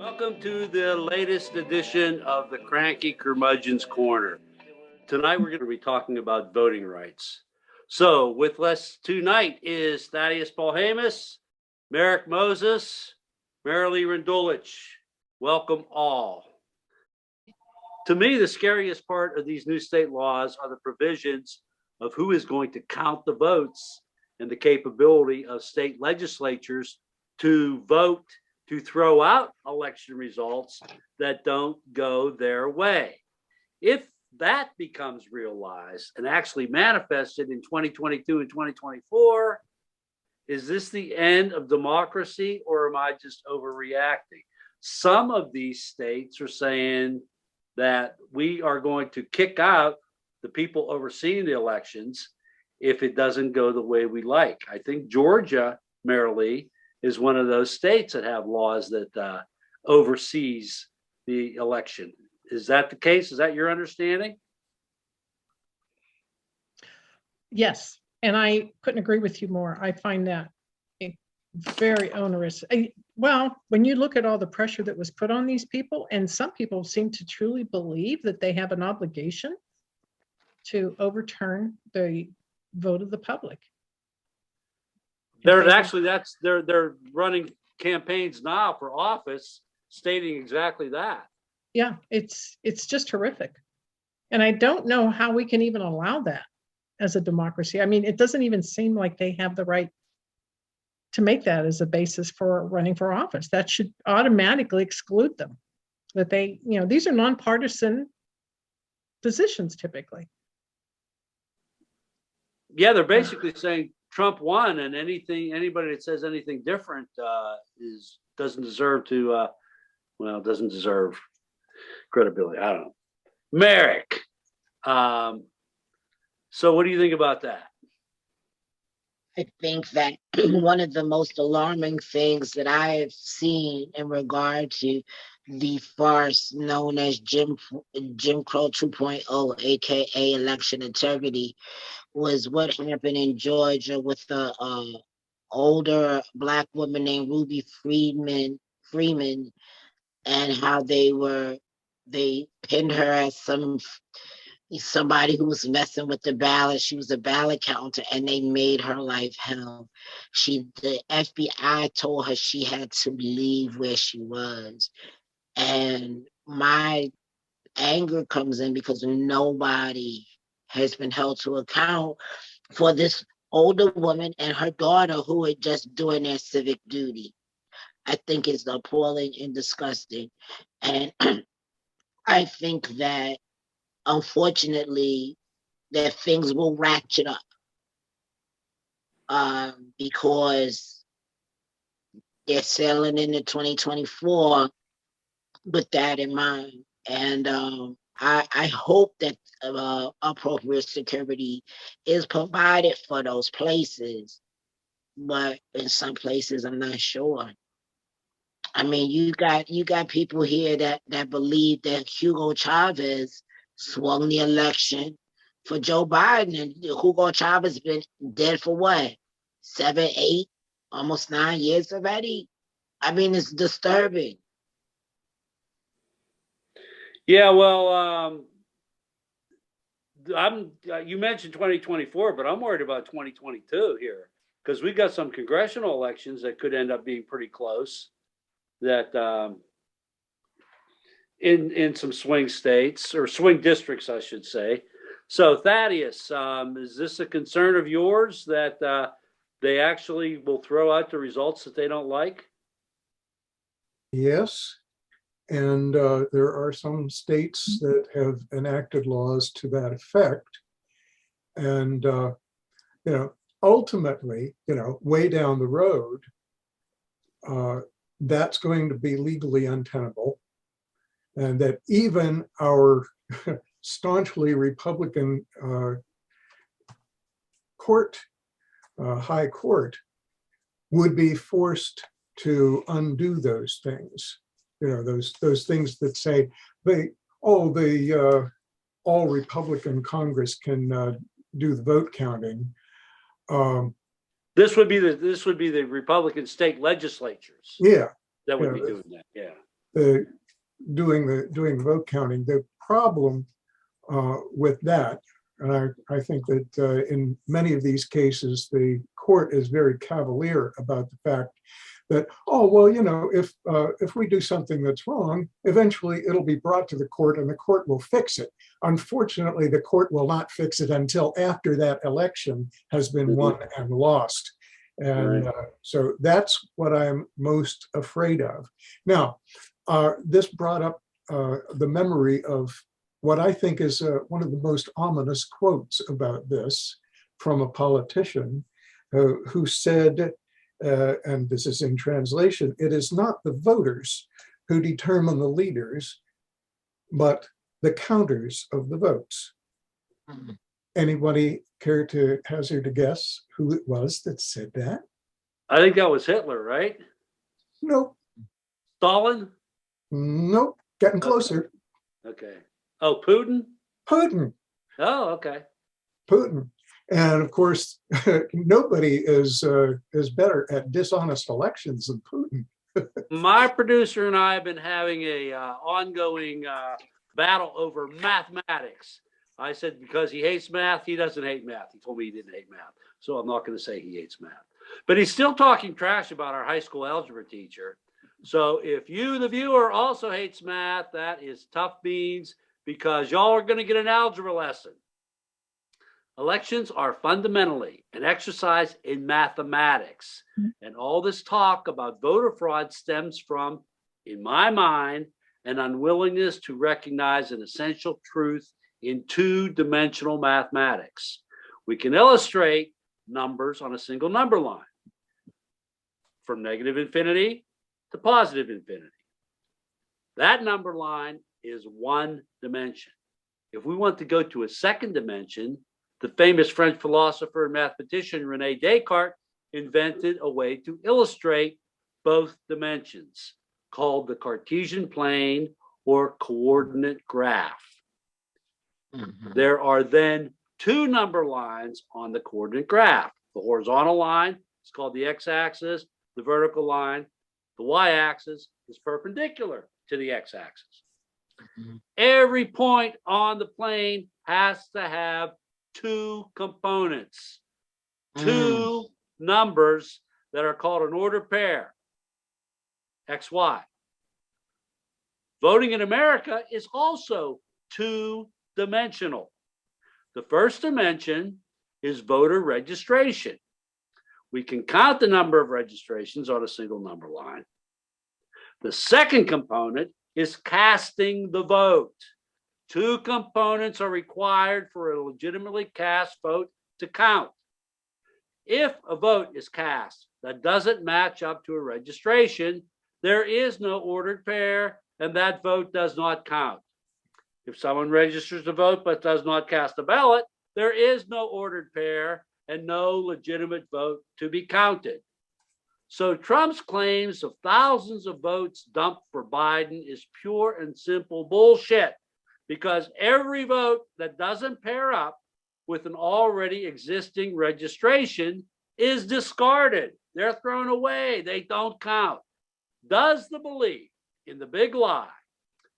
Welcome to the latest edition of the Cranky Curmudgeon's Corner. Tonight we're going to be talking about voting rights. So with us tonight is Thaddeus Polhemus, Merrick Moses, Marilee Rendulich. Welcome all. To me, the scariest part of these new state laws are the provisions of who is going to count the votes and the capability of state legislatures to vote to throw out election results that don't go their way. If that becomes realized and actually manifested in 2022 and 2024, is this the end of democracy, or am I just overreacting? Some of these states are saying that we are going to kick out the people overseeing the elections if it doesn't go the way we like. I think Georgia, Marilee, is one of those states that have laws that oversees the election. Is that the case? Is that your understanding? Yes, and I couldn't agree with you more. I find that very onerous. Well, when you look at all the pressure that was put on these people, and some people seem to truly believe that they have an obligation to overturn the vote of the public. They're running campaigns now for office stating exactly that. Yeah, it's just horrific. And I don't know how we can even allow that as a democracy. I mean, it doesn't even seem like they have the right to make that as a basis for running for office. That should automatically exclude them. That they, these are nonpartisan positions typically. Yeah, they're basically saying Trump won, and anybody that says anything different doesn't deserve credibility. I don't know. Merrick. So what do you think about that? I think that one of the most alarming things that I have seen in regard to the farce known as Jim Crow 2.0, aka election integrity, was what happened in Georgia with the older Black woman named Ruby Freeman, and how they pinned her as somebody who was messing with the ballot. She was a ballot counter, and they made her life hell. The FBI told her she had to leave where she was. And my anger comes in because nobody has been held to account for this older woman and her daughter who are just doing their civic duty. I think it's appalling and disgusting. And I think that unfortunately that things will ratchet up because they're sailing into 2024 with that in mind. And I hope that appropriate security is provided for those places, but in some places I'm not sure. I mean, you got people here that believe that Hugo Chavez swung the election for Joe Biden, and Hugo Chavez been dead for what, 7, 8, almost 9 years already. I mean, it's disturbing. Yeah, well, you mentioned 2024, but I'm worried about 2022 here because we've got some congressional elections that could end up being pretty close. That in some swing states or swing districts, I should say. So Thaddeus, is this a concern of yours that they actually will throw out the results that they don't like? Yes, and there are some states that have enacted laws to that effect. And ultimately, way down the road, that's going to be legally untenable, and that even our staunchly Republican high court would be forced to undo those things. Those things that say all Republican Congress can do the vote counting. This would be the Republican state legislatures. Yeah, that would be doing that. Yeah. the doing the vote counting. The problem with that, and I think that in many of these cases, the court is very cavalier about the fact that, oh, well, you know, if we do something that's wrong, eventually it'll be brought to the court and the court will fix it. Unfortunately, the court will not fix it until after that election has been won and lost. And so that's what I'm most afraid of. Now, this brought up the memory of what I think is one of the most ominous quotes about this from a politician who said, and this is in translation, "It is not the voters who determine the leaders, but the counters of the votes." Mhm. Anybody care to hazard a guess who it was that said that? I think that was Hitler, right? Nope, Stalin? nope, getting closer. Okay. Oh, Putin? Putin, Oh, okay. Putin. And of course, nobody is better at dishonest elections than Putin. My producer and I have been having a ongoing battle over mathematics. I said because he hates math, he doesn't hate math. He told me he didn't hate math. So I'm not going to say he hates math. But he's still talking trash about our high school algebra teacher. So if you, the viewer, also hates math, that is tough beans because y'all are going to get an algebra lesson. Elections are fundamentally an exercise in mathematics. And all this talk about voter fraud stems from, in my mind, an unwillingness to recognize an essential truth in two-dimensional mathematics. We can illustrate numbers on a single number line, from negative infinity to positive infinity. That number line is one dimension. If we want to go to a second dimension, the famous French philosopher and mathematician René Descartes invented a way to illustrate both dimensions called the Cartesian plane or coordinate graph. Mhm. There are then two number lines on the coordinate graph. The horizontal line is called the x-axis. The vertical line, the y-axis, is perpendicular to the x-axis. Mhm. Every point on the plane has to have two components, two numbers that are called an ordered pair, x, y. Voting in America is also two-dimensional. The first dimension is voter registration. We can count the number of registrations on a single number line. The second component is casting the vote. Two components are required for a legitimately cast vote to count. If a vote is cast that doesn't match up to a registration, there is no ordered pair, and that vote does not count. If someone registers to vote but does not cast a ballot, there is no ordered pair and no legitimate vote to be counted. So Trump's claims of thousands of votes dumped for Biden is pure and simple bullshit, because every vote that doesn't pair up with an already existing registration is discarded. They're thrown away. They don't count. Does the belief in the big lie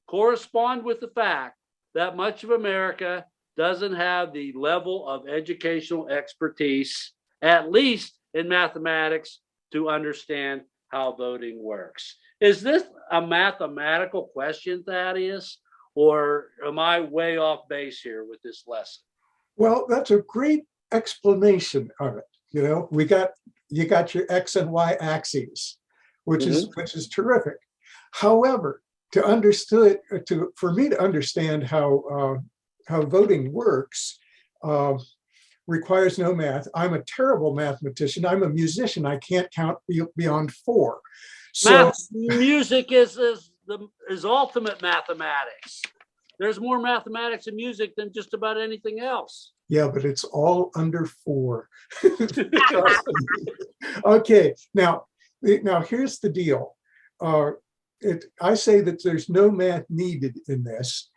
correspond with the fact that much of America doesn't have the level of educational expertise, at least in mathematics, to understand how voting works? Is this a mathematical question, Thaddeus, or am I way off base here with this lesson? Well, that's a great explanation of it. You know, you got your X and Y axes, which is terrific. However, for me to understand how voting works requires no math. I'm a terrible mathematician. I'm a musician. I can't count beyond 4. So music is ultimate mathematics. There's more mathematics in music than just about anything else. yeah, but it's all under 4. Okay, now here's the deal. I say that there's no math needed in this.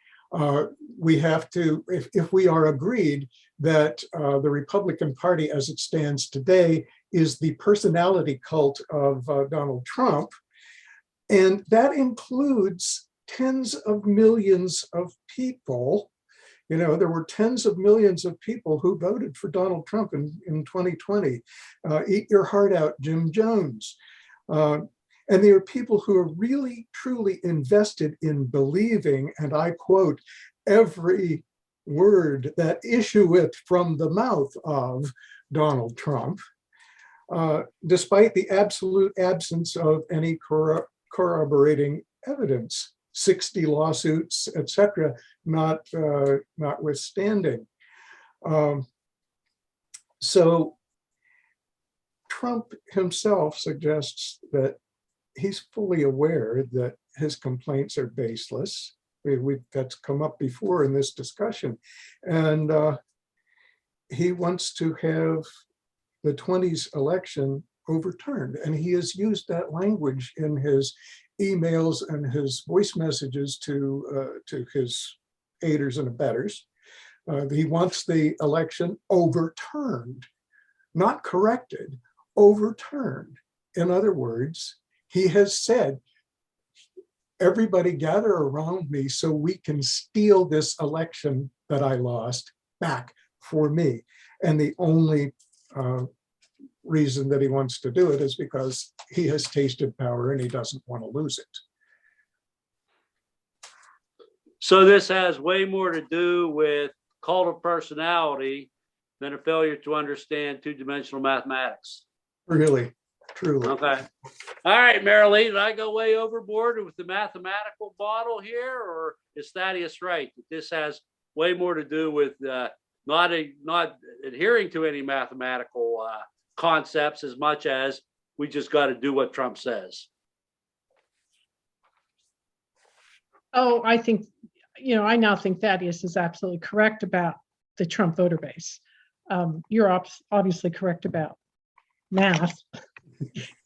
We have to, if we are agreed that the Republican Party as it stands today is the personality cult of Donald Trump, And that includes tens of millions of people. You know, there were tens of millions of people who voted for Donald Trump in 2020. Eat your heart out, Jim Jones. And there are people who are really, truly invested in believing, and I quote, every word that issueth from the mouth of Donald Trump, despite the absolute absence of any corroborating evidence, 60 lawsuits, etc., notwithstanding. So Trump himself suggests that he's fully aware that his complaints are baseless. That's come up before in this discussion. And he wants to have the 20s election overturned. And he has used that language in his emails and his voice messages to his aiders and abettors. He wants the election overturned, not corrected, overturned. In other words, he has said, everybody gather around me so we can steal this election that I lost back for me. And the only reason that he wants to do it is because he has tasted power and he doesn't want to lose it. So this has way more to do with cult of personality than a failure to understand two-dimensional mathematics. Really, truly. Okay. All right, Marilee, did I go way overboard with the mathematical model here, or is Thaddeus right that this has way more to do with not adhering to any mathematical concepts as much as we just got to do what Trump says? Oh, I think, I now think Thaddeus is absolutely correct about the Trump voter base. You're obviously correct about math.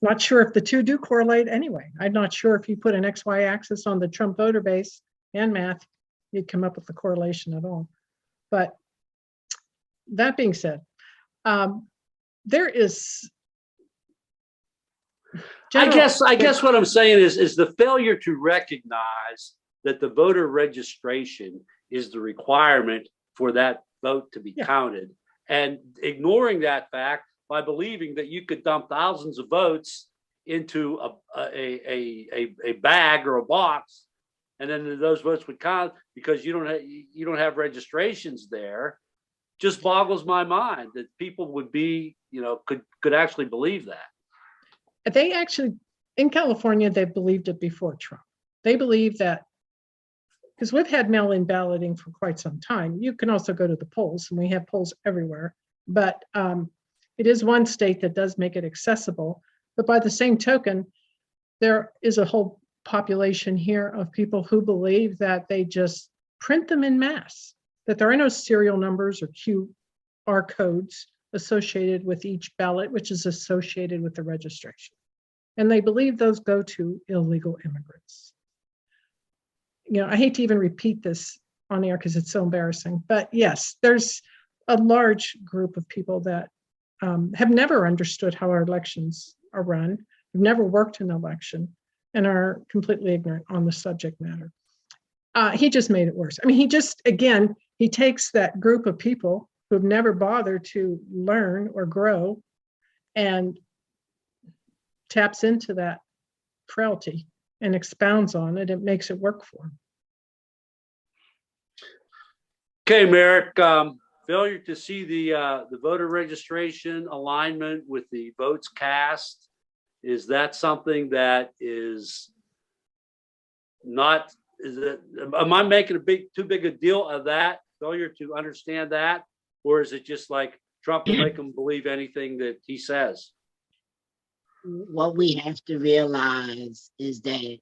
Not sure if the two do correlate anyway. I'm not sure if you put an XY axis on the Trump voter base and math, you'd come up with the correlation at all. But that being said, there is. I guess what I'm saying is the failure to recognize that the voter registration is the requirement for that vote to be counted, and ignoring that fact by believing that you could dump thousands of votes into a bag or a box, and then those votes would count because you don't have registrations there, just boggles my mind that people would be, could actually believe that. They actually, in California, they believed it before Trump. They believe that, because we've had mail-in balloting for quite some time. You can also go to the polls, and we have polls everywhere. But it is one state that does make it accessible. But by the same token, there is a whole population here of people who believe that they just print them in mass, that there are no serial numbers or QR codes associated with each ballot, which is associated with the registration. And they believe those go to illegal immigrants. I hate to even repeat this on air because it's so embarrassing, but yes, there's a large group of people that have never understood how our elections are run, have never worked an election, and are completely ignorant on the subject matter. He just made it worse. I mean, he takes that group of people who have never bothered to learn or grow and taps into that frailty and expounds on it. It makes it work for him. Okay, Merrick, failure to see the voter registration alignment with the votes cast, is that something that is not, am I making too big a deal of that, failure to understand that? Or is it just like Trump will make them believe anything that he says? What we have to realize is that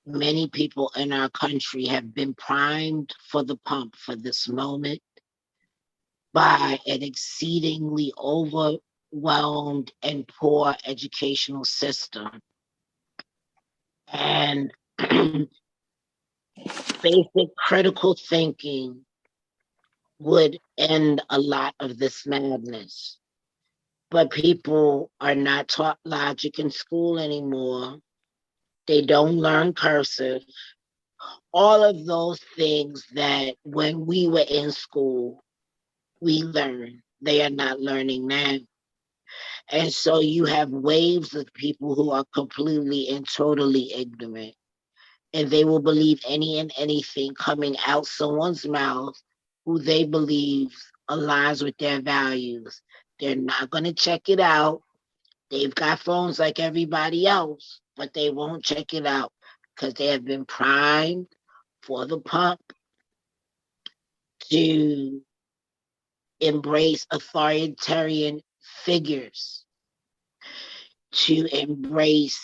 many people in our country have been primed for the pump for this moment by an exceedingly overwhelmed and poor educational system. And basic critical thinking would end a lot of this madness. But people are not taught logic in school anymore. They don't learn cursive. All of those things that when we were in school, we learned, they are not learning now. And so you have waves of people who are completely and totally ignorant. And they will believe any and anything coming out someone's mouth who they believe aligns with their values. They're not going to check it out. They've got phones like everybody else, but they won't check it out because they have been primed for the pump to embrace authoritarian figures, to embrace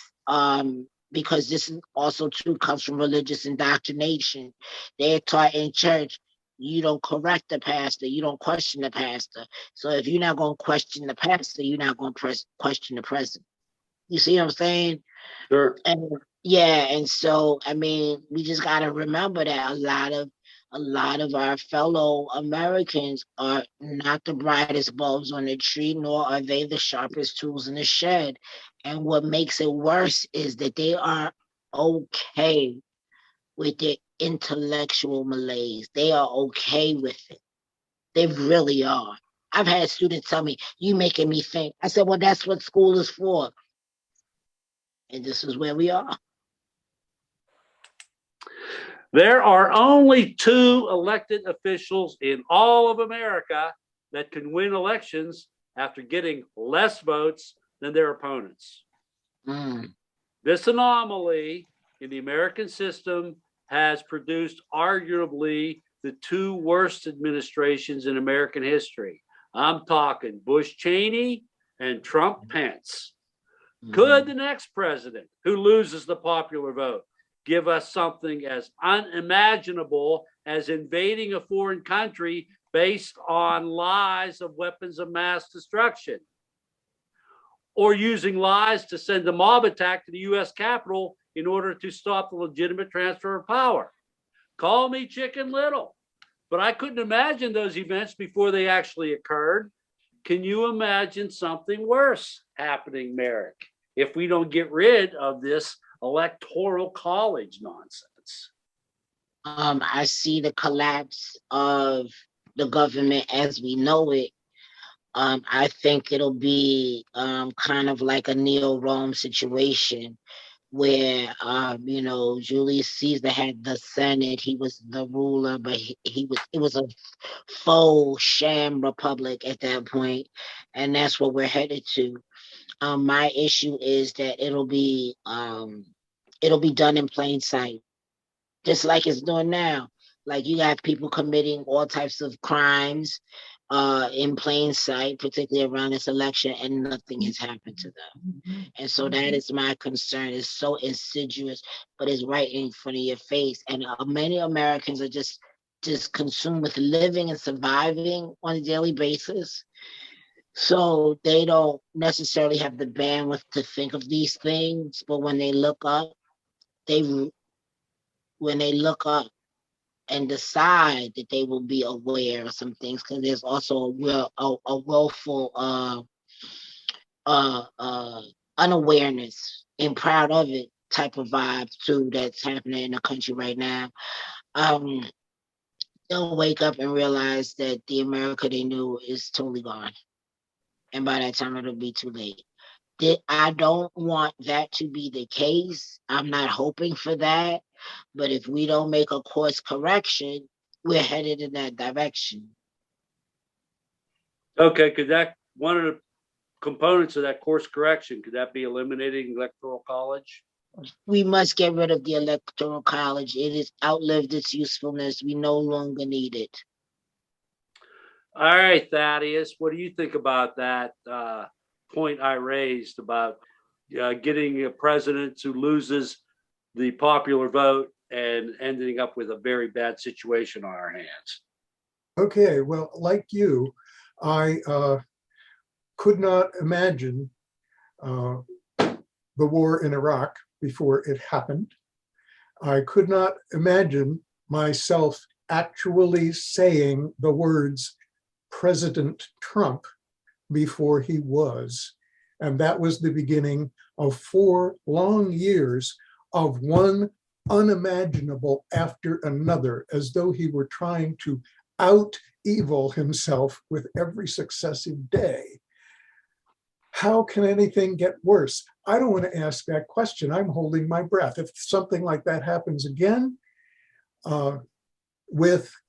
because this is also too comes from religious indoctrination. They're taught in church, you don't correct the pastor, you don't question the pastor. So if you're not going to question the pastor, you're not going to question the president. You see what I'm saying? Sure. And yeah, and so I mean, we just got to remember that a lot of our fellow Americans are not the brightest bulbs on the tree, nor are they the sharpest tools in the shed. And what makes it worse is that they are okay with their intellectual malaise. They are okay with it. They really are. I've had students tell me, "You making me think." I said, "Well, that's what school is for." And this is where we are. There are only 2 elected officials in all of America that can win elections after getting less votes than their opponents. This anomaly in the American system has produced arguably the 2 worst administrations in American history. I'm talking Bush Cheney and Trump Pence. Could the next president who loses the popular vote give us something as unimaginable as invading a foreign country based on lies of weapons of mass destruction? Or using lies to send a mob attack to the US Capitol in order to stop the legitimate transfer of power? Call me Chicken Little, but I couldn't imagine those events before they actually occurred. Can you imagine something worse happening, Merrick, if we don't get rid of this electoral college nonsense? I see the collapse of the government as we know it. I think it'll be kind of like a Neo-Rome situation where, Julius Caesar had the Senate, he was the ruler, but it was a faux sham republic at that point, and that's what we're headed to. My issue is that it'll be done in plain sight, just like it's doing now. Like you have people committing all types of crimes in plain sight, particularly around this election, and nothing has happened to them. And so that is my concern. It's so insidious, but it's right in front of your face. And many Americans are just consumed with living and surviving on a daily basis. So they don't necessarily have the bandwidth to think of these things, but when they look up, and decide that they will be aware of some things, because there's also a willful unawareness and proud of it type of vibe too that's happening in the country right now. They'll wake up and realize that the America they knew is totally gone, and by that time it'll be too late. I don't want that to be the case. I'm not hoping for that. But if we don't make a course correction, we're headed in that direction. Okay, could that, one of the components of that course correction, could that be eliminating electoral college? We must get rid of the electoral college. It has outlived its usefulness. We no longer need it. All right, Thaddeus, what do you think about that point I raised about getting a president who loses the popular vote and ending up with a very bad situation on our hands? Okay, well, like you, I could not imagine the war in Iraq before it happened. I could not imagine myself actually saying the words President Trump before he was. And that was the beginning of 4 long years of one unimaginable after another, as though he were trying to out evil himself with every successive day. How can anything get worse? I don't want to ask that question. I'm holding my breath. If something like that happens again,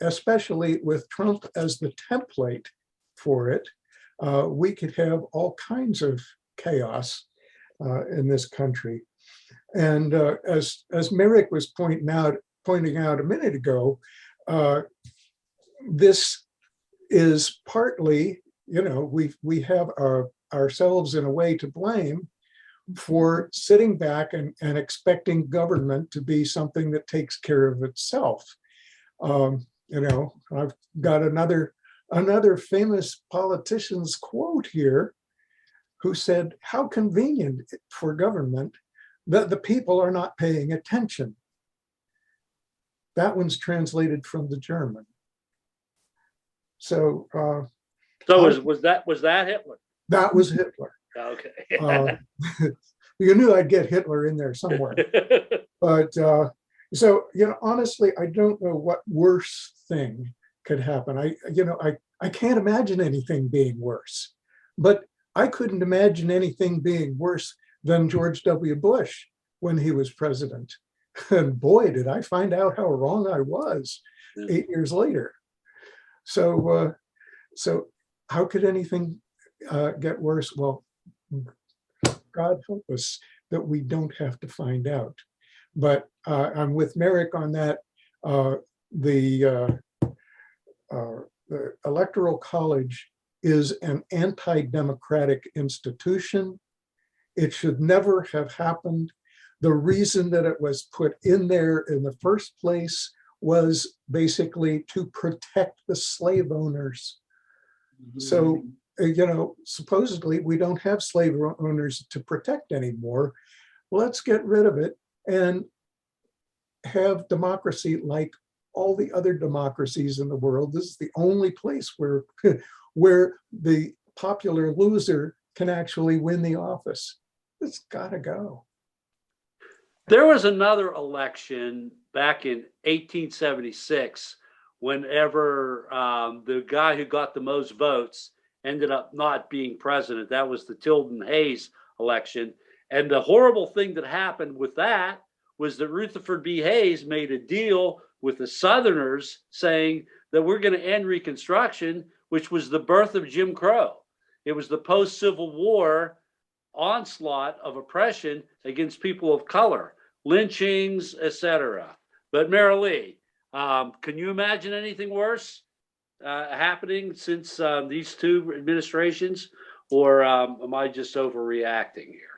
especially with Trump as the template for it, we could have all kinds of chaos in this country. And as Merrick was pointing out a minute ago, this is partly, we have ourselves in a way to blame for sitting back and expecting government to be something that takes care of itself. I've got another famous politician's quote here, who said, "How convenient for government that the people are not paying attention." That one's translated from the German. So, was that Hitler? that was Hitler. Okay. You knew I'd get Hitler in there somewhere. But so, honestly, I don't know what worse thing could happen. I can't imagine anything being worse, but I couldn't imagine anything being worse than George W. Bush when he was president. And boy, did I find out how wrong I was 8 years later. So how could anything get worse? Well, God help us that we don't have to find out. But I'm with Merrick on that. The Electoral College is an anti-democratic institution. It should never have happened. The reason that it was put in there in the first place was basically to protect the slave owners. So, supposedly we don't have slave owners to protect anymore. Let's get rid of it and have democracy like all the other democracies in the world. This is the only place where the popular loser can actually win the office. It's gotta go. There was another election back in 1876, whenever the guy who got the most votes ended up not being president. That was the Tilden Hayes election. And the horrible thing that happened with that was that Rutherford B. Hayes made a deal with the Southerners saying that we're going to end Reconstruction, which was the birth of Jim Crow. It was the post-Civil War onslaught of oppression against people of color, lynchings, etc. But Marilee, can you imagine anything worse happening since these two administrations, or am I just overreacting here?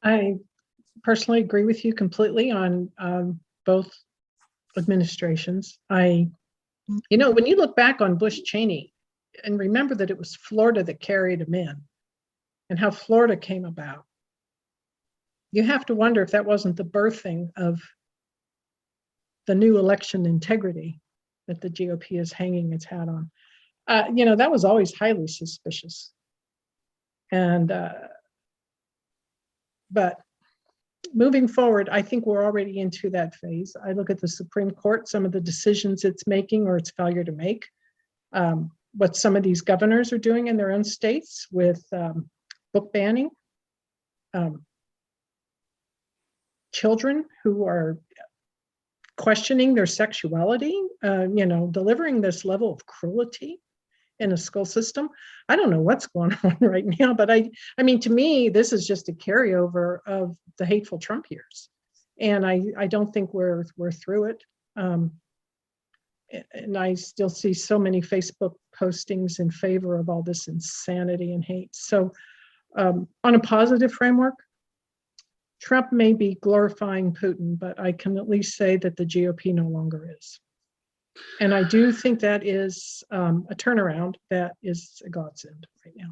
I personally agree with you completely on both administrations. When you look back on Bush Cheney and remember that it was Florida that carried him in and how Florida came about, you have to wonder if that wasn't the birthing of the new election integrity that the GOP is hanging its hat on. That was always highly suspicious. And, but moving forward, I think we're already into that phase. I look at the Supreme Court, some of the decisions it's making or its failure to make, what some of these governors are doing in their own states with book banning, children who are questioning their sexuality, delivering this level of cruelty in a school system. I don't know what's going on right now, but I mean, to me, this is just a carryover of the hateful Trump years. And I don't think we're through it. And I still see so many Facebook postings in favor of all this insanity and hate. So on a positive framework, Trump may be glorifying Putin, but I can at least say that the GOP no longer is. And I do think that is a turnaround that is a godsend right now.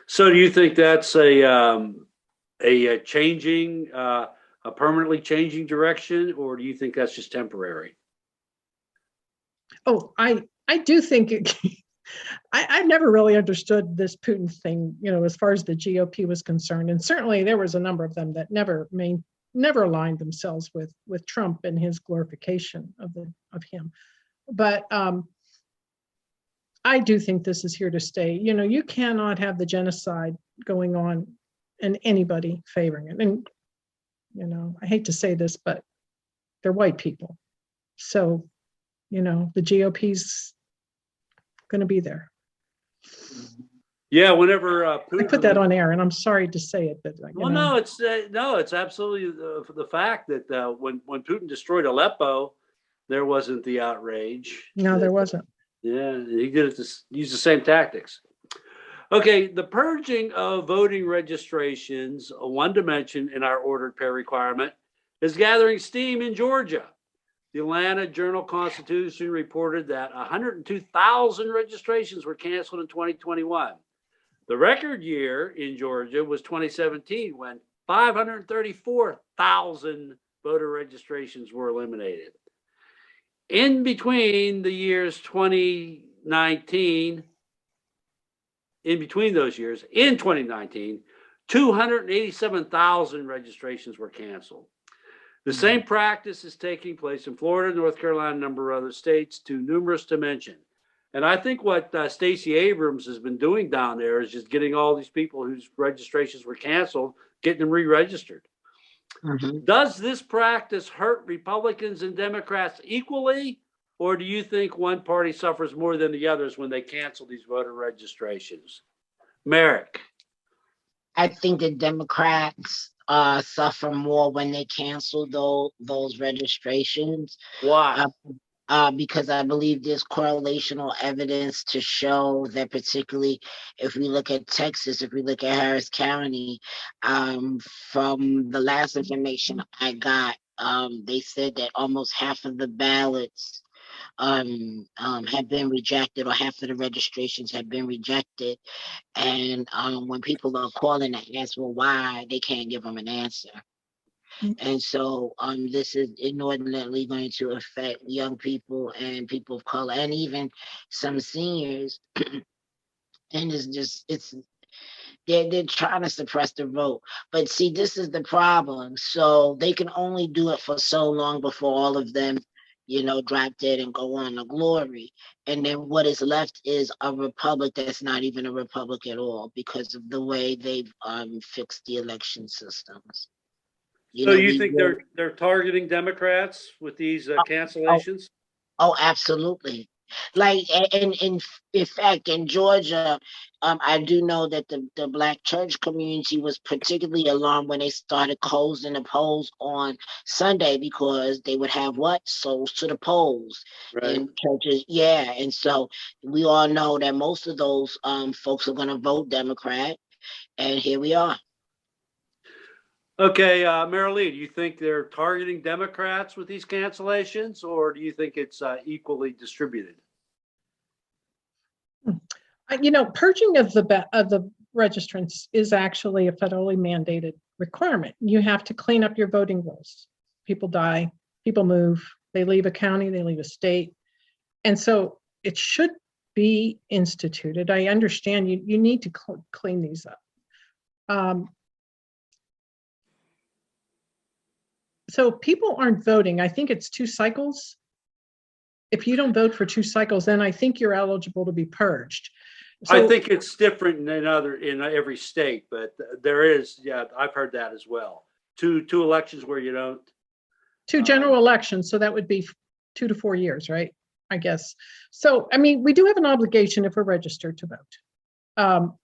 So do you think that's a changing, a permanently changing direction, or do you think that's just temporary? Oh, I do think I never really understood this Putin thing, as far as the GOP was concerned. And certainly there was a number of them that never aligned themselves with Trump and his glorification of him. But I do think this is here to stay. You cannot have the genocide going on and anybody favoring it. And, I hate to say this, but they're white people. So, the GOP's going to be there. Yeah, whenever Putin, I put that on air, and I'm sorry to say it, but well, no, it's absolutely the fact that when Putin destroyed Aleppo, there wasn't the outrage. No, there wasn't. Yeah, he did it to use the same tactics. Okay, the purging of voting registrations, one dimension in our ordered pair requirement, is gathering steam in Georgia. The Atlanta Journal-Constitution reported that 102,000 registrations were canceled in 2021. The record year in Georgia was 2017, when 534,000 voter registrations were eliminated. In between the years 2019, in 2019, 287,000 registrations were canceled. The same practice is taking place in Florida, North Carolina, and a number of other states, too numerous to mention. And I think what Stacey Abrams has been doing down there is just getting all these people whose registrations were canceled, getting them re-registered. Mm-hmm. Does this practice hurt Republicans and Democrats equally, or do you think one party suffers more than the others when they cancel these voter registrations? Merrick. I think the Democrats suffer more when they cancel those registrations. Why? Because I believe there's correlational evidence to show that, particularly if we look at Texas, if we look at Harris County, from the last information I got, they said that almost half of the ballots have been rejected, or half of the registrations have been rejected. And when people are calling to ask, well, why, they can't give them an answer. And so this is inordinately going to affect young people and people of color, and even some seniors. And they're trying to suppress the vote. But see, this is the problem. So they can only do it for so long before all of them, drop dead and go on to glory. And then what is left is a republic that's not even a republic at all, because of the way they've fixed the election systems. So you think they're targeting Democrats with these cancellations? Oh, absolutely. Like, in fact, in Georgia, I do know that the Black church community was particularly alarmed when they started closing the polls on Sunday, because they would have souls to the polls in churches. Yeah, and so we all know that most of those folks are going to vote Democrat, and here we are. Okay, Marilee, do you think they're targeting Democrats with these cancellations, or do you think it's equally distributed? Purging of the registrants is actually a federally mandated requirement. You have to clean up your voting rolls. People die, people move, they leave a county, they leave a state. And so it should be instituted. I understand you need to clean these up. So people aren't voting. I think it's 2 cycles. If you don't vote for 2 cycles, then I think you're eligible to be purged. So, I think it's different in every state, but there is, I've heard that as well. Two elections where you don't. 2 general elections, so that would be 2 to 4 years, right? I guess. So, I mean, we do have an obligation if we're registered to vote,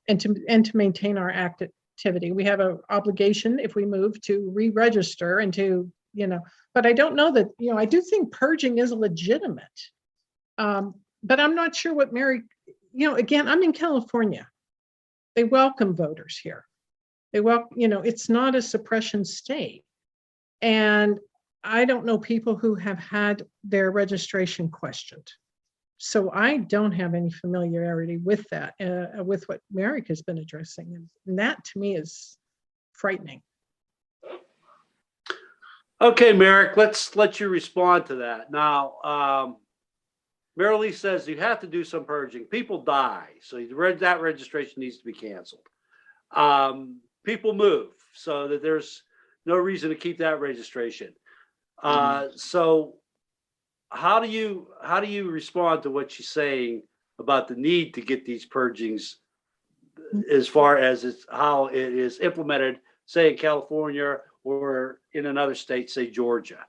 and to maintain our activity. We have an obligation if we move to re-register and to, but I don't know that, I do think purging is legitimate. But I'm not sure what Mary, again, I'm in California. They welcome voters here. It's not a suppression state. And I don't know people who have had their registration questioned. So I don't have any familiarity with that, with what Merrick has been addressing. And that to me is frightening. Okay, Merrick, let's let you respond to that. Now, Mary Lee says you have to do some purging. People die, so that registration needs to be canceled. People move, so that there's no reason to keep that registration. So how do you respond to what she's saying about the need to get these purgings as far as how it is implemented, say in California or in another state, say Georgia?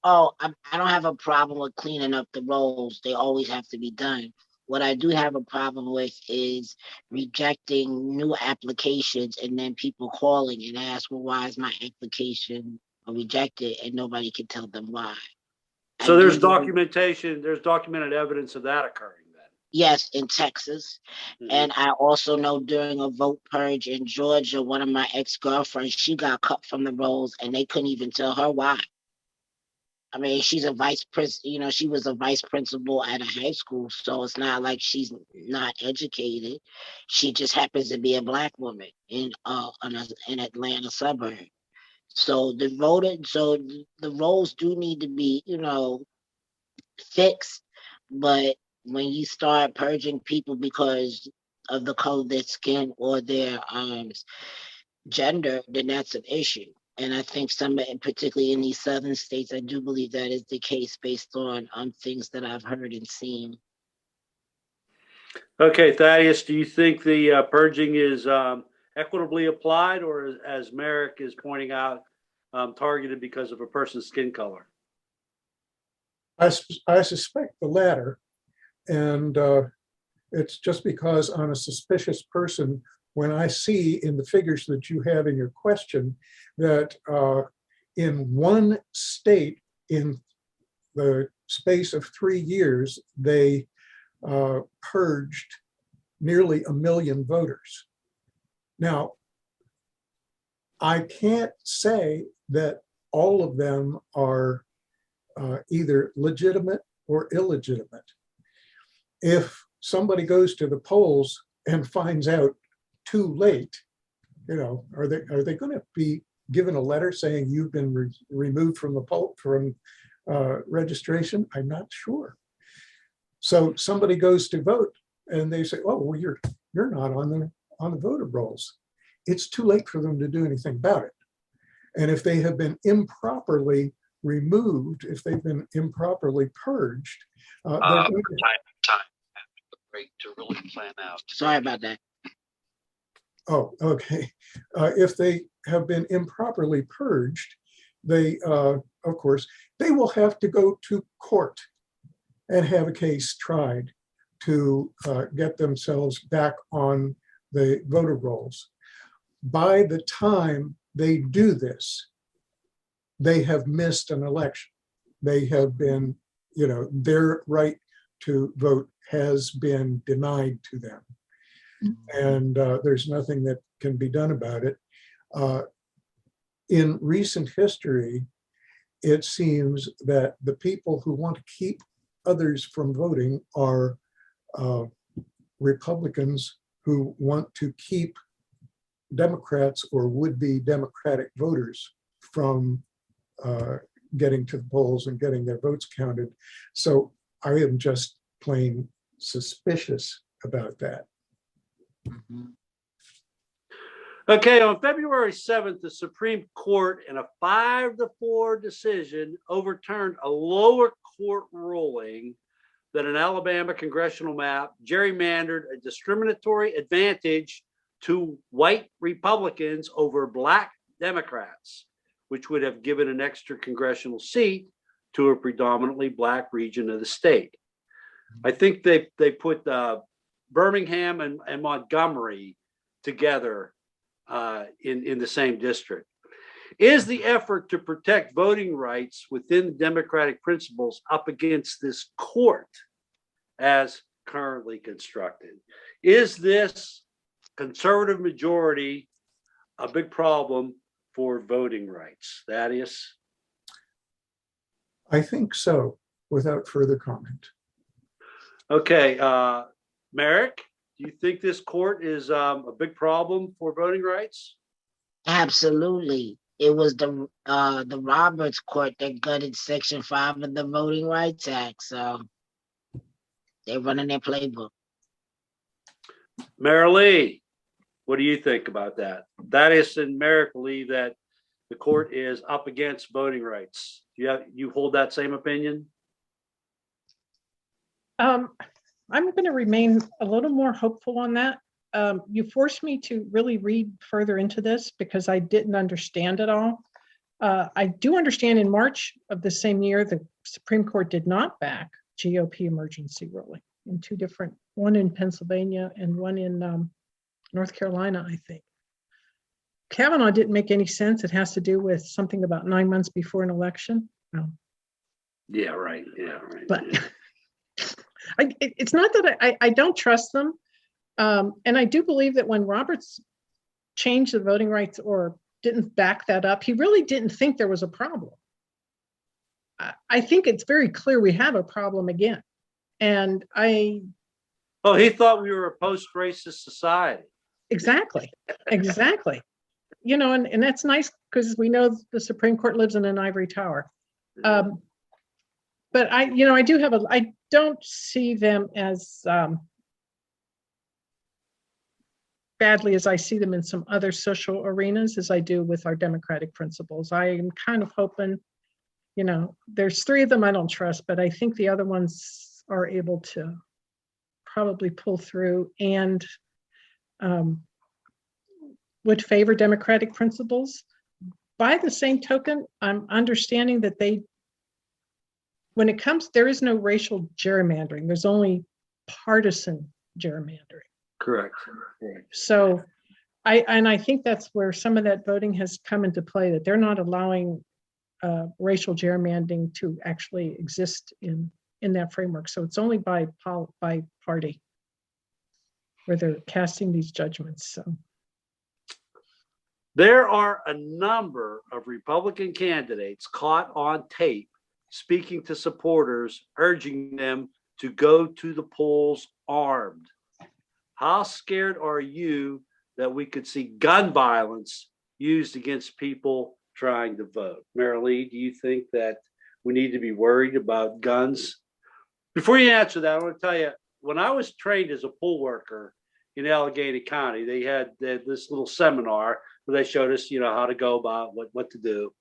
Oh, I don't have a problem with cleaning up the rolls. They always have to be done. What I do have a problem with is rejecting new applications and then people calling and ask, well, why is my application rejected? And nobody can tell them why. So I there's do believe- documentation, there's documented evidence of that occurring then. Yes, in Texas. Mhm. And I also know during a vote purge in Georgia, one of my ex-girlfriends, she got cut from the rolls and they couldn't even tell her why. I mean, she's a vice principal, she was a vice principal at a high school, so it's not like she's not educated. She just happens to be a Black woman in an Atlanta suburb. So the roles do need to be, fixed. But when you start purging people because of the color of their skin or their gender, then that's an issue. And I think particularly in these southern states, I do believe that is the case based on things that I've heard and seen. Okay, Thaddeus, do you think the purging is equitably applied, or as Merrick is pointing out, targeted because of a person's skin color? I suspect the latter. And it's just because I'm a suspicious person, when I see in the figures that you have in your question that in one state in the space of 3 years, they purged nearly 1 million voters. Now, I can't say that all of them are either legitimate or illegitimate. If somebody goes to the polls and finds out too late, are they going to be given a letter saying you've been removed from the poll from registration? I'm not sure. So somebody goes to vote and they say, "Oh, well, you're not on the voter rolls." It's too late for them to do anything about it. And if they have been improperly removed, if they've been improperly purged, Time. Great to really plan out. Sorry about that. Oh, okay. If they have been improperly purged, they, of course, they will have to go to court and have a case tried to get themselves back on the voter rolls. By the time they do this, they have missed an election. They have been, their right to vote has been denied to them. And there's nothing that can be done about it. In recent history, it seems that the people who want to keep others from voting are Republicans who want to keep Democrats or would-be Democratic voters from getting to the polls and getting their votes counted. So I am just plain suspicious about that. Okay, on February 7th, the Supreme Court, in a 5-4 decision, overturned a lower court ruling that an Alabama congressional map gerrymandered a discriminatory advantage to white Republicans over Black Democrats, which would have given an extra congressional seat to a predominantly Black region of the state. I think they put Birmingham and Montgomery together in the same district. Is the effort to protect voting rights within democratic principles up against this court as currently constructed? Is this conservative majority a big problem for voting rights? Thaddeus? I think so, without further comment. Okay, Merrick, do you think this court is a big problem for voting rights? Absolutely. It was the Roberts Court that gutted Section 5 of the Voting Rights Act. So They're running their playbook. Mayor Lee, what do you think about that? Thaddeus and Merrick believe that the court is up against voting rights. You hold that same opinion? I'm going to remain a little more hopeful on that. You forced me to really read further into this because I didn't understand it all. I do understand in March of the same year, the Supreme Court did not back GOP emergency ruling in two different, one in Pennsylvania and one in North Carolina, I think. Kavanaugh didn't make any sense. It has to do with something about 9 months before an election. Yeah, right. Yeah, right. But it's not that I don't trust them. And I do believe that when Roberts changed the voting rights or didn't back that up, he really didn't think there was a problem. I think it's very clear we have a problem again. And Oh, he thought we were a post-racist society. exactly. You know, and that's nice because we know the Supreme Court lives in an ivory tower. But I don't see them as badly as I see them in some other social arenas as I do with our democratic principles. I am kind of hoping, you know, there's three of them I don't trust, but I think the other ones are able to probably pull through and would favor democratic principles. By the same token, I'm understanding that when it comes, there is no racial gerrymandering. There's only partisan gerrymandering. Correct. So I think that's where some of that voting has come into play, that they're not allowing racial gerrymandering to actually exist in that framework. So it's only by party where they're casting these judgments. So there are a number of Republican candidates caught on tape speaking to supporters, urging them to go to the polls armed. How scared are you that we could see gun violence used against people trying to vote? Mayor Lee, do you think that we need to be worried about guns? Before you answer that, I want to tell you, when I was trained as a poll worker in Allegheny County, they had this little seminar where they showed us, how to go about what to do.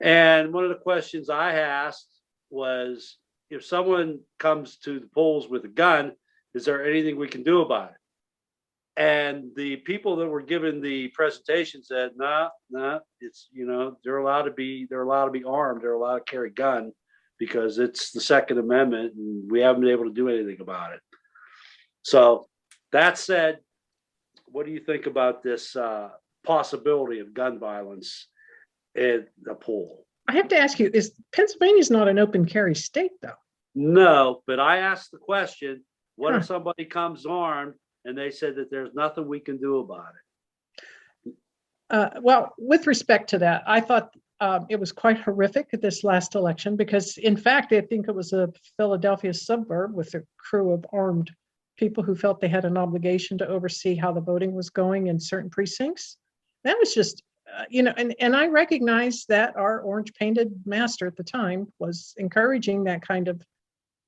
And one of the questions I asked was, if someone comes to the polls with a gun, is there anything we can do about it? And the people that were given the presentation said, nah, it's, they're allowed to be armed. They're allowed to carry a gun because it's the Second Amendment and we haven't been able to do anything about it. So that said, what do you think about this possibility of gun violence in the poll? I have to ask you, Pennsylvania's not an open carry state though? No, but I asked the question, what if somebody comes armed? And they said that there's nothing we can do about it. Well, with respect to that, I thought it was quite horrific at this last election because, in fact, I think it was a Philadelphia suburb with a crew of armed people who felt they had an obligation to oversee how the voting was going in certain precincts. That was just, and I recognize that our orange painted master at the time was encouraging that kind of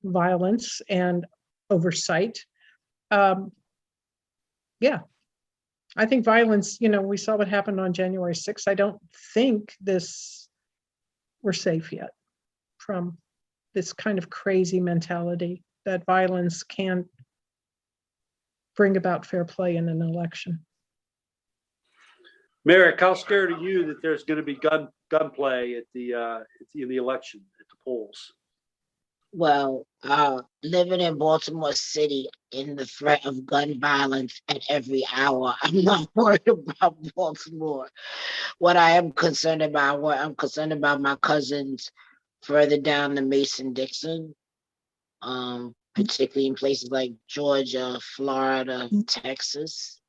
violence and oversight. Yeah, I think violence, we saw what happened on January 6th. I don't think we're safe yet from this kind of crazy mentality that violence can bring about fair play in an election. Merrick, how scared are you that there's going to be gunplay in the election at the polls? Well, living in Baltimore City in the threat of gun violence at every hour, I'm not worried about Baltimore. What I'm concerned about my cousins further down the Mason-Dixon, particularly in places like Georgia, Florida, Texas,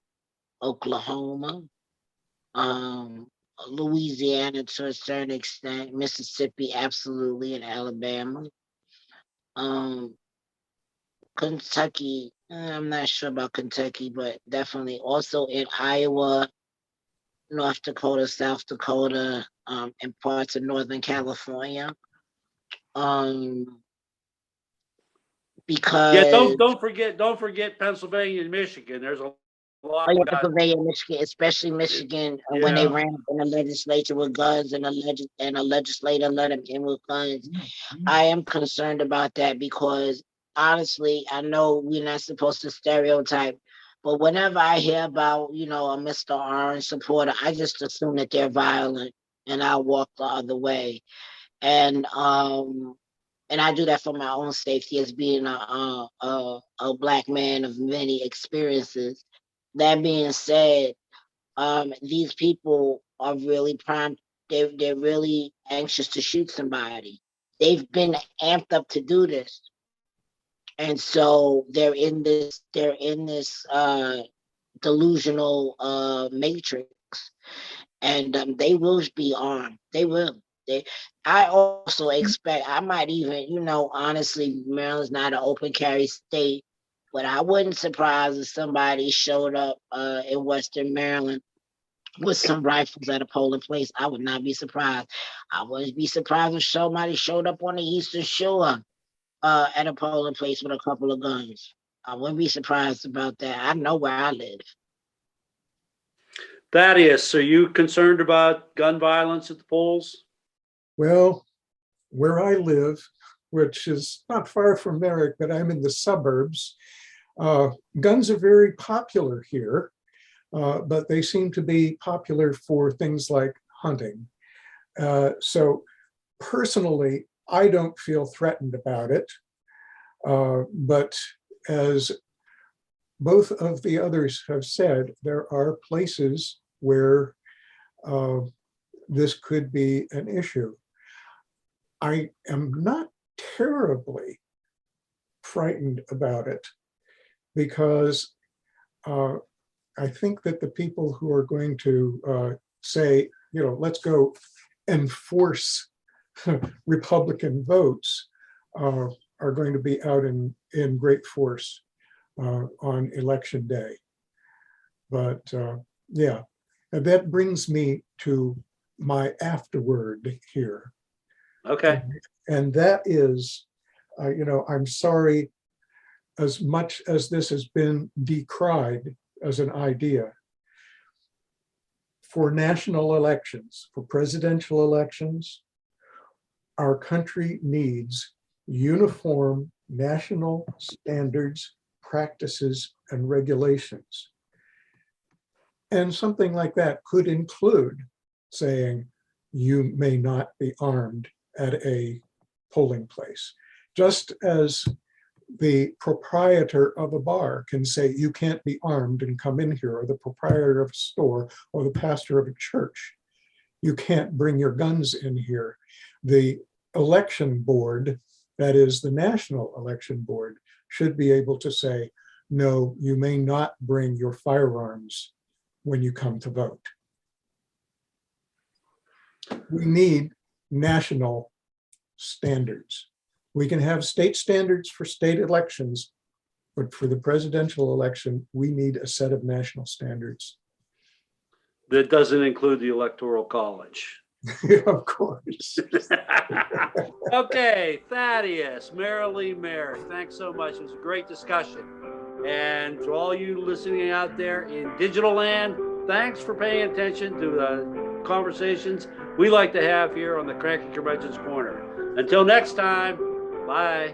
Oklahoma, Louisiana to a certain extent, Mississippi, absolutely, and Alabama. Kentucky, I'm not sure about Kentucky, but definitely also in Iowa, North Dakota, South Dakota, and parts of Northern California. because Yeah, don't forget Pennsylvania and Michigan. There's a lot oh, yeah, of guys. Pennsylvania, Michigan, especially Michigan, when they Yeah. ran up in the legislature with guns and a legislator let them in with guns. I am concerned about that because honestly, I know we're not supposed to stereotype, but whenever I hear about, a Mr. Orange supporter, I just assume that they're violent and I walk the other way. And I do that for my own safety as being a black man of many experiences. That being said, these people are really primed. They're really anxious to shoot somebody. They've been amped up to do this, and so they're in this delusional matrix, and they will be armed. They will. I also expect. I might even, honestly, Maryland's not an open carry state, but I wouldn't surprise if somebody showed up in Western Maryland with some rifles at a polling place. I would not be surprised. I wouldn't be surprised if somebody showed up on the Eastern Shore at a polling place with a couple of guns. I wouldn't be surprised about that. I know where I live. Thaddeus, are you concerned about gun violence at the polls? Well, where I live, which is not far from Merrick, but I'm in the suburbs, guns are very popular here, but they seem to be popular for things like hunting. So personally, I don't feel threatened about it. But as both of the others have said, there are places where this could be an issue. I am not terribly frightened about it because I think that the people who are going to say, let's go enforce Republican votes are going to be out in great force on election day. But yeah, and that brings me to my afterword here. Okay. And that is, I'm sorry, as much as this has been decried as an idea, for national elections, for presidential elections, our country needs uniform national standards, practices, and regulations. And something like that could include saying you may not be armed at a polling place. Just as the proprietor of a bar can say you can't be armed and come in here, or the proprietor of a store, or the pastor of a church, you can't bring your guns in here. The election board, that is the National Election Board, should be able to say, no, you may not bring your firearms when you come to vote. We need national standards. We can have state standards for state elections, but for the presidential election, we need a set of national standards. That doesn't include the Electoral College. Of course. Okay, Thaddeus, Marilee Merrick, thanks so much. It was a great discussion. And to all you listening out there in digital land, thanks for paying attention to the conversations we like to have here on the Cranky Curmudgeon's Corner. Until next time, bye.